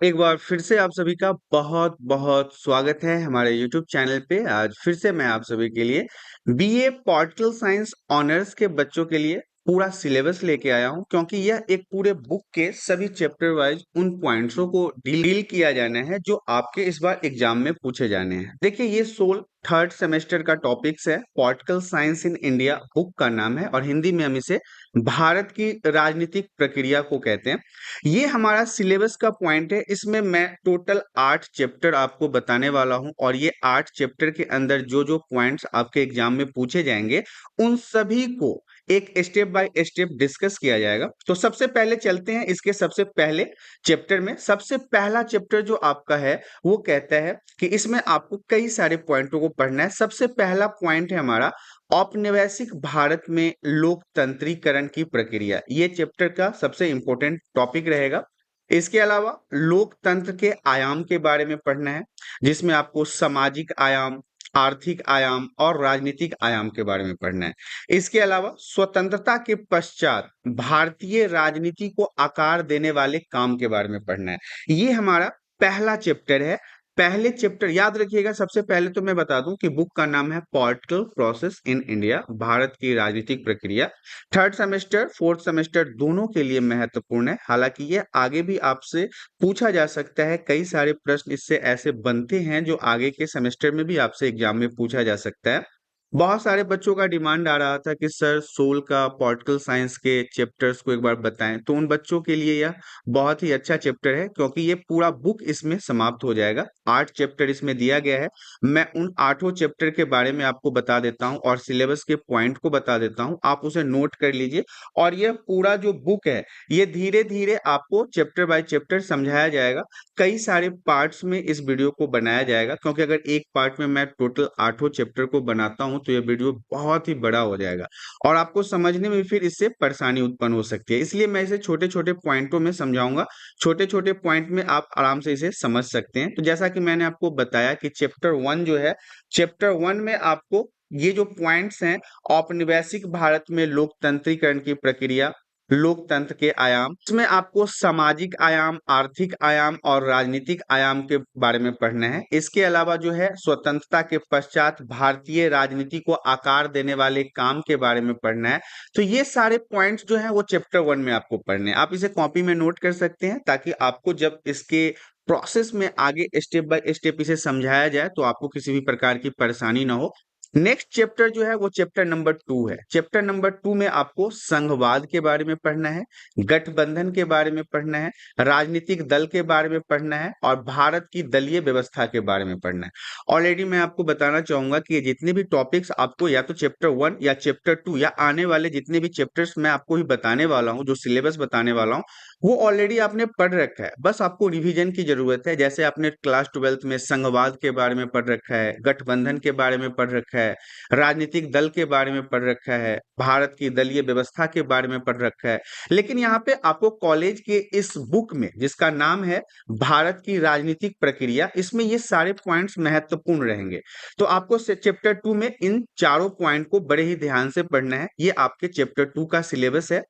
एक बार फिर से आप सभी का बहुत बहुत स्वागत है हमारे YouTube चैनल पे। आज फिर से मैं आप सभी के लिए बीए पॉलिटिकल साइंस ऑनर्स के बच्चों के लिए पूरा सिलेबस लेके आया हूं, क्योंकि यह एक पूरे बुक के सभी चैप्टर वाइज उन पॉइंट्सों को डील किया जाना है जो आपके इस बार एग्जाम में पूछे जाने हैं। देखिए, ये सोल थर्ड सेमेस्टर का टॉपिक्स है। Political science in India book का नाम है और हिंदी में हम इसे भारत की राजनीतिक प्रक्रिया को कहते हैं। ये हमारा सिलेबस का पॉइंट है। इसमें मैं टोटल 8 चैप्टर आपको बताने वाला हूं और ये 8 चैप्टर के अंदर जो जो पॉइंट्स आपके एग्जाम में पूछे जाएंगे उन सभी को एक स्टेप बाय स्टेप डिस्कस किया जाएगा। तो सबसे पहले चलते हैं इसके सबसे पहले चैप्टर में। सबसे पहला चैप्टर जो आपका है वो कहता है कि इसमें आपको कई सारे पॉइंटों को पढ़ना है। सबसे पहला पॉइंट है हमारा औपनिवेशिक भारत में लोकतंत्रीकरण की प्रक्रिया। ये चैप्टर का सबसे इंपॉर्टेंट टॉपिक रहेगा। इसके अलावा लोकतंत्र के आयाम के बारे में पढ़ना है, जिसमें आपको सामाजिक आयाम, आर्थिक आयाम और राजनीतिक आयाम के बारे में पढ़ना है। इसके अलावा स्वतंत्रता के पश्चात भारतीय राजनीति को आकार देने वाले काम के बारे में पढ़ना है। ये हमारा पहला चैप्टर है। पहले चैप्टर याद रखिएगा। सबसे पहले तो मैं बता दूं कि बुक का नाम है political process in India, Bharat की राजनीतिक प्रक्रिया। थर्ड सेमेस्टर फोर्थ सेमेस्टर दोनों के लिए महत्वपूर्ण है। हालांकि ये आगे भी आपसे पूछा जा सकता है। कई सारे प्रश्न इससे ऐसे बनते हैं जो आगे के सेमेस्टर में भी आपसे एग्जाम में पूछा जा सकता है। बहुत सारे बच्चों का डिमांड आ रहा था कि सर सोल का पॉलिटिकल साइंस के चैप्टर्स को एक बार बताएं, तो उन बच्चों के लिए यह बहुत ही अच्छा चैप्टर है, क्योंकि ये पूरा बुक इसमें समाप्त हो जाएगा। 8 चैप्टर इसमें दिया गया है। मैं उन 8 चैप्टर के बारे में आपको बता देता हूं और सिलेबस के पॉइंट को बता देता हूं। आप उसे नोट कर लीजिए और यह पूरा जो बुक है ये धीरे धीरे आपको चैप्टर बाय चैप्टर समझाया जाएगा। कई सारे पार्ट्स में इस वीडियो को बनाया जाएगा, क्योंकि अगर एक पार्ट में मैं टोटल 8 चैप्टर को बनाता हूं तो यह वीडियो बहुत ही बड़ा हो जाएगा और आपको समझने में फिर इससे परेशानी उत्पन्न हो सकती है। इसलिए मैं इसे छोटे छोटे पॉइंटों में समझाऊंगा। छोटे छोटे पॉइंट में आप आराम से इसे समझ सकते हैं। तो जैसा कि मैंने आपको बताया कि चैप्टर 1 जो है, चैप्टर 1 में आपको ये जो पॉइंट्स हैं, औपनिवेशिक भारत में लोकतंत्रीकरण की प्रक्रिया, लोकतंत्र के आयाम, इसमें आपको सामाजिक आयाम, आर्थिक आयाम और राजनीतिक आयाम के बारे में पढ़ना है। इसके अलावा जो है स्वतंत्रता के पश्चात भारतीय राजनीति को आकार देने वाले काम के बारे में पढ़ना है। तो ये सारे पॉइंट्स जो है वो चैप्टर 1 में आपको पढ़ने हैं। आप इसे कॉपी में नोट कर सकते हैं, ताकि आपको जब इसके प्रोसेस में आगे स्टेप बाय स्टेप इसे समझाया जाए तो आपको किसी भी प्रकार की परेशानी ना हो। नेक्स्ट चैप्टर जो है वो चैप्टर नंबर 2 है। चैप्टर नंबर 2 में आपको संघवाद के बारे में पढ़ना है, गठबंधन के बारे में पढ़ना है, राजनीतिक दल के बारे में पढ़ना है और भारत की दलीय व्यवस्था के बारे में पढ़ना है। ऑलरेडी मैं आपको बताना चाहूंगा कि ये जितने भी टॉपिक्स आपको या तो चैप्टर 1 या चैप्टर 2 या आने वाले जितने भी चैप्टर्स मैं आपको ही बताने वाला हूँ, जो सिलेबस बताने वाला हूँ, वो ऑलरेडी आपने पढ़ रखा है। बस आपको रिवीजन की जरूरत है। जैसे आपने क्लास 12th में संघवाद के बारे में पढ़ रखा है, गठबंधन के बारे में पढ़ रखा है, राजनीतिक दल के बारे में पढ़ रखा है, भारत की दलीय व्यवस्था के बारे में पढ़ रखा है। लेकिन यहाँ पे आपको कॉलेज के इस बुक में, जिसका नाम है भारत की राजनीतिक प्रक्रिया, इसमें ये सारे पॉइंट्स महत्वपूर्ण रहेंगे। तो आपको चैप्टर 2 में इन चारों पॉइंट को बड़े ही ध्यान से पढ़ना है। ये आपके चैप्टर 2 का सिलेबस है।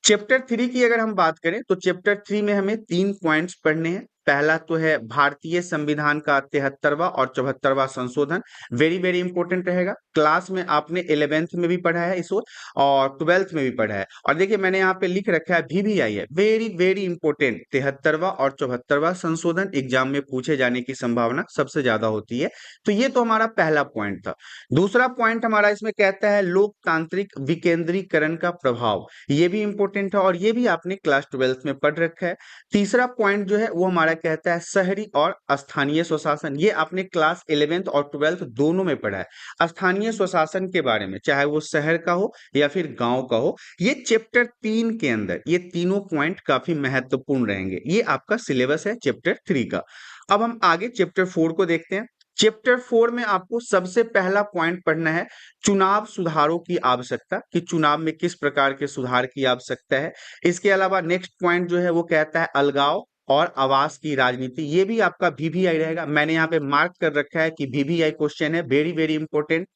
चैप्टर 3 की अगर हम बात करें तो चैप्टर 3 में हमें 3 पॉइंट्स पढ़ने हैं। पहला तो है भारतीय संविधान का 73वां और 74वां संशोधन। वेरी वेरी इंपॉर्टेंट रहेगा। क्लास में आपने 11th में भी पढ़ा है इसको और 12th में भी पढ़ा है। और देखिए मैंने यहाँ पे लिख रखा है VVI है, वेरी वेरी इंपॉर्टेंट। 73वां और 74वां संशोधन एग्जाम में पूछे जाने की संभावना सबसे ज्यादा होती है। तो ये तो हमारा पहला पॉइंट था। दूसरा पॉइंट हमारा इसमें कहता है लोकतांत्रिक विकेंद्रीकरण का प्रभाव। ये भी इंपॉर्टेंट है और ये भी आपने क्लास 12th में पढ़ रखा है। तीसरा पॉइंट जो है वो हमारा कहता है शहरी और स्थानीय स्वशासन। ये आपने क्लास 11th और 12th दोनों में पढ़ा है। स्थानीय स्वशासन के बारे में, चाहे वो शहर का हो या फिर गांव का हो, ये चैप्टर 3 के अंदर ये तीनों पॉइंट काफी महत्वपूर्ण रहेंगे। ये आपका सिलेबस है चैप्टर 3 का। अब हम आगे चैप्टर 4 को देखते हैं। चैप्टर 4 में आपको सबसे पहला पॉइंट पढ़ना है चुनाव सुधारों की आवश्यकता, कि चुनाव में किस प्रकार के सुधार की आवश्यकता है। इसके अलावा नेक्स्ट पॉइंट जो है वो कहता है अलगाव और आवास की राजनीति, ये भी आपका वीवीआई रहेगा। मैंने यहाँ पे मार्क कर रखा है कि वीवीआई क्वेश्चन है, वेरी वेरी इंपॉर्टेंट।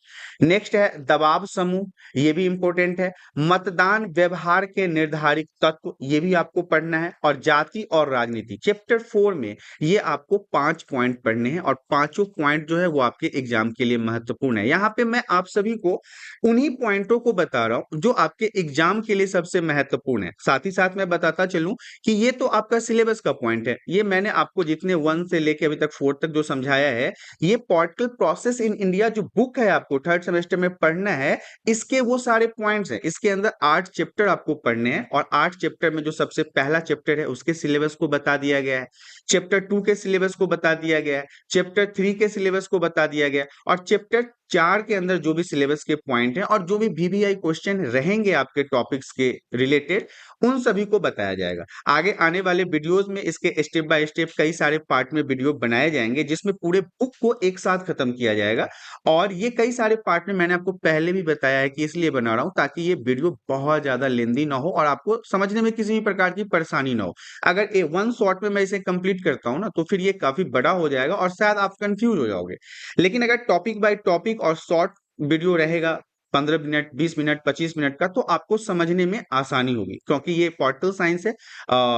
नेक्स्ट है दबाव समूह, ये भी इंपॉर्टेंट है। मतदान व्यवहार के निर्धारित तत्व, ये भी आपको पढ़ना है। और जाति और राजनीति चैप्टर 4 में ये आपको 5 पॉइंट पढ़ने हैं और पांचों पॉइंट जो है वो आपके एग्जाम के लिए महत्वपूर्ण है। यहाँ पे मैं आप सभी को उन्हीं पॉइंटों को बता रहा हूं जो आपके एग्जाम के लिए सबसे महत्वपूर्ण है। साथ ही साथ मैं बताता चलूं कि ये तो आपका सिलेबस का पॉइंट है, ये मैंने आपको जितने 1 से लेके अभी तक 4 तक जो समझाया है, ये पोर्टल प्रोसेस इन इंडिया जो बुक है आपको थर्ड सेमेस्टर में पढ़ना है, इसके वो सारे पॉइंट्स हैं। इसके अंदर 8 चैप्टर आपको पढ़ने हैं और 8 चैप्टर में जो सबसे पहला चैप्टर है उसके सिलेबस को बता दिया गया है, चैप्टर 2 के सिलेबस को बता दिया गया है, चैप्टर 3 के सिलेबस को बता दिया गया है, और चैप्टर 4 के अंदर जो भी सिलेबस के पॉइंट हैं और जो भी वीवीआई क्वेश्चन रहेंगे आपके टॉपिक्स के रिलेटेड, उन सभी को बताया जाएगा। आगे आने वाले वीडियोस में इसके स्टेप बाय स्टेप कई सारे पार्ट में वीडियो बनाए जाएंगे जिसमें पूरे बुक को एक साथ खत्म किया जाएगा। और ये कई सारे पार्ट में मैंने आपको पहले भी बताया है कि इसलिए बना रहा हूं ताकि ये वीडियो बहुत ज्यादा लेंदी ना हो और आपको समझने में किसी भी प्रकार की परेशानी ना हो। अगर ए वन शॉट में मैं इसे कंप्लीट करता हूं ना तो फिर ये काफी बड़ा हो जाएगा और शायद आप कंफ्यूज हो जाओगे। लेकिन अगर टॉपिक बाय टॉपिक और शॉर्ट वीडियो रहेगा 15 मिनट 20 मिनट 25 मिनट का, तो आपको समझने में आसानी होगी, क्योंकि ये पोर्टल साइंस है,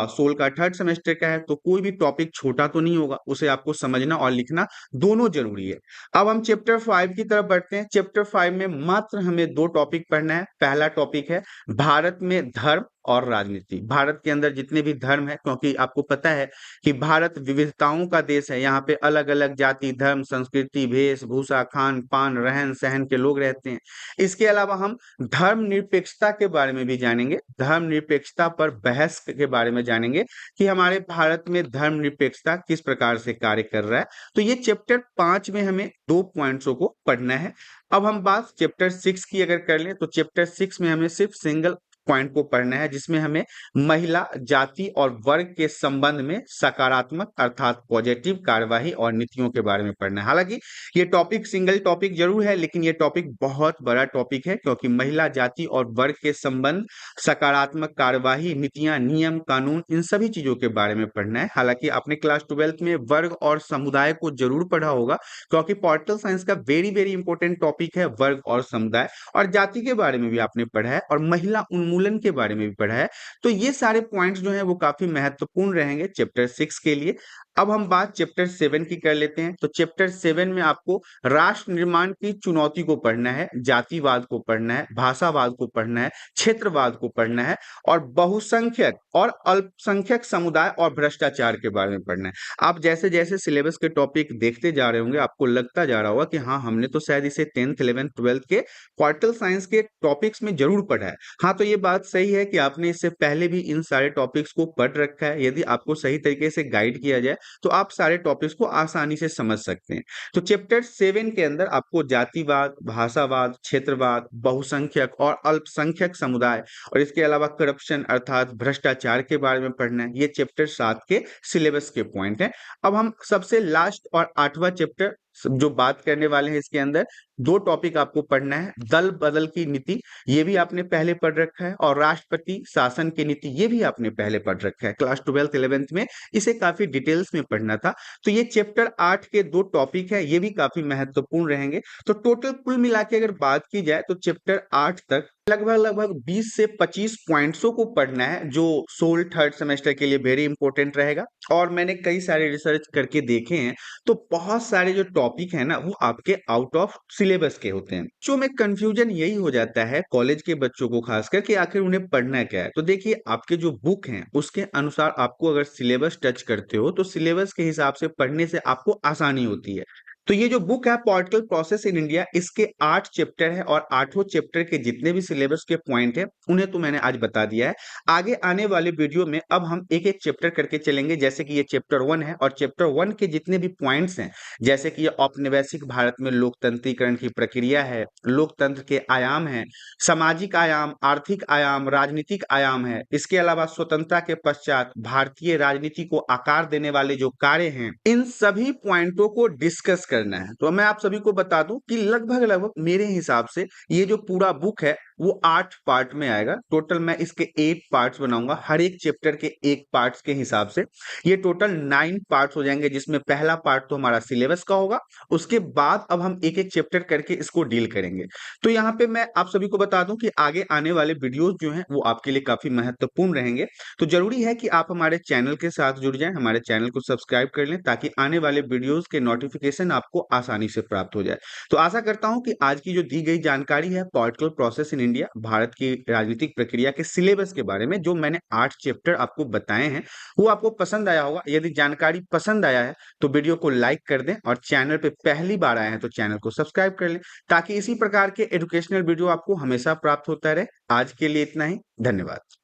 सोल का थर्ड सेमेस्टर का है, तो कोई भी टॉपिक छोटा तो नहीं होगा, उसे आपको समझना और लिखना दोनों जरूरी है। अब हम चैप्टर 5 की तरफ बढ़ते हैं। चैप्टर 5 में मात्र हमें 2 टॉपिक पढ़ना है। पहला टॉपिक है भारत में धर्म और राजनीति। भारत के अंदर जितने भी धर्म है, क्योंकि आपको पता है कि भारत विविधताओं का देश है, यहाँ पे अलग अलग जाति धर्म संस्कृति वेशभूषा खान पान रहन सहन के लोग रहते हैं। इसके अलावा हम धर्मनिरपेक्षता के बारे में भी जानेंगे, धर्मनिरपेक्षता पर बहस के बारे में जानेंगे कि हमारे भारत में धर्मनिरपेक्षता किस प्रकार से कार्य कर रहा है। तो ये चैप्टर 5 में हमें 2 पॉइंट्सों को पढ़ना है। अब हम बात चैप्टर 6 की अगर कर लें तो चैप्टर 6 में हमें सिर्फ सिंगल पॉइंट को पढ़ना है, जिसमें हमें महिला जाति और वर्ग के संबंध में सकारात्मक अर्थात पॉजिटिव कार्यवाही और नीतियों के बारे में पढ़ना है। हालांकि ये टॉपिक सिंगल टॉपिक जरूर है, लेकिन ये टॉपिक बहुत बड़ा टॉपिक है, क्योंकि महिला जाति और वर्ग के संबंध सकारात्मक कार्यवाही नीतियां नियम कानून इन सभी चीजों के बारे में पढ़ना है। हालांकि आपने क्लास 12th में वर्ग और समुदाय को जरूर पढ़ा होगा, क्योंकि पोर्टल साइंस का वेरी वेरी इंपॉर्टेंट टॉपिक है वर्ग और समुदाय। और जाति के बारे में भी आपने पढ़ा है और महिला उन्मूलन के बारे में भी पढ़ा है। तो ये सारे पॉइंट्स जो हैं वो काफी महत्वपूर्ण रहेंगे चैप्टर 6 के लिए। अब हम बात चैप्टर 7 की कर लेते हैं। तो चैप्टर 7 में आपको राष्ट्र निर्माण की चुनौती को पढ़ना है, जातिवाद को पढ़ना है, भाषावाद को पढ़ना है, क्षेत्रवाद को पढ़ना है, और बहुसंख्यक और अल्पसंख्यक समुदाय और भ्रष्टाचार के बारे में पढ़ना है। आप जैसे जैसे सिलेबस के टॉपिक देखते जा रहे होंगे, आपको लगता जा रहा होगा कि हाँ, हमने तो शायद इसे 10th 11th 12th के पोर्टल साइंस के टॉपिक्स में जरूर पढ़ा है। हाँ, तो ये बात सही है कि आपने इससे पहले भी इन सारे टॉपिक्स को पढ़ रखा है। यदि आपको सही तरीके से गाइड किया जाए तो आप सारे टॉपिक्स को आसानी से समझ सकते हैं। तो चैप्टर 7 के अंदर आपको जातिवाद, भाषावाद, क्षेत्रवाद, बहुसंख्यक और अल्पसंख्यक समुदाय और इसके अलावा करप्शन अर्थात भ्रष्टाचार के बारे में पढ़ना है। ये चैप्टर 7 के सिलेबस के पॉइंट हैं। अब हम सबसे लास्ट और 8वां चैप्टर जो बात करने वाले हैं, इसके अंदर 2 टॉपिक आपको पढ़ना है। दल बदल की नीति, ये भी आपने पहले पढ़ रखा है, और राष्ट्रपति शासन की नीति, ये भी आपने पहले पढ़ रखा है। क्लास 12th 11th में इसे काफी डिटेल्स में पढ़ना था। तो ये चैप्टर 8 के 2 टॉपिक है, ये भी काफी महत्वपूर्ण रहेंगे। तो टोटल कुल मिला के अगर बात की जाए तो चैप्टर 8 तक लगभग 20 से 25 पॉइंट्सों को पढ़ना है, जो सोल थर्ड सेमेस्टर के लिए वेरी इंपॉर्टेंट रहेगा। और मैंने कई सारे रिसर्च करके देखे हैं, तो बहुत सारे जो टॉपिक है ना वो आपके आउट ऑफ सिलेबस के होते हैं। जो में कंफ्यूजन यही हो जाता है कॉलेज के बच्चों को खासकर कि आखिर उन्हें पढ़ना क्या है। तो देखिए, आपके जो बुक हैं उसके अनुसार आपको अगर सिलेबस टच करते हो तो सिलेबस के हिसाब से पढ़ने से आपको आसानी होती है। तो ये जो बुक है पोर्टल प्रोसेस इन इंडिया, इसके 8 चैप्टर है और 8 चैप्टर के जितने भी सिलेबस के पॉइंट है उन्हें तो मैंने आज बता दिया है। आगे आने वाले वीडियो में अब हम एक एक चैप्टर करके चलेंगे, जैसे कि ये चैप्टर 1 है और चैप्टर 1 के जितने भी पॉइंट्स हैं, जैसे कि ये औपनिवेशिक भारत में लोकतंत्रीकरण की प्रक्रिया है, लोकतंत्र के आयाम है, सामाजिक आयाम, आर्थिक आयाम, राजनीतिक आयाम है, इसके अलावा स्वतंत्रता के पश्चात भारतीय राजनीति को आकार देने वाले जो कार्य हैं, इन सभी पॉइंटों को डिस्कस करना है। तो मैं आप सभी को बता दूं कि लगभग लगभग मेरे हिसाब से ये जो पूरा बुक है वो 8 पार्ट में आएगा। टोटल मैं इसके 8 पार्ट्स बनाऊंगा, हर एक चैप्टर के 1 पार्ट्स के हिसाब से। ये टोटल 9 पार्ट्स हो जाएंगे, जिसमें पहला पार्ट तो हमारा सिलेबस का होगा। उसके बाद अब हम एक एक चैप्टर करके इसको डील करेंगे। तो यहाँ पे मैं आप सभी को बता दूं कि आगे आने वाले वीडियोस जो हैं वो आपके लिए काफी महत्वपूर्ण रहेंगे। तो जरूरी है कि आप हमारे चैनल के साथ जुड़ जाएं, हमारे चैनल को सब्सक्राइब कर लें, ताकि आने वाले वीडियोस के नोटिफिकेशन आपको आसानी से प्राप्त हो जाए। तो आशा करता हूं कि आज की जो दी गई जानकारी है political process in India, Bharat की राजनीतिक प्रक्रिया के सिलेबस के बारे में, जो मैंने 8 चैप्टर आपको बताए हैं, वो आपको पसंद आया होगा। यदि जानकारी पसंद आया है तो वीडियो को लाइक कर दें, और चैनल पे पहली बार आए हैं तो चैनल को सब्सक्राइब कर लें, ताकि इसी प्रकार के एजुकेशनल वीडियो आपको हमेशा प्राप्त होता रहे। आज के लिए इतना ही। धन्यवाद।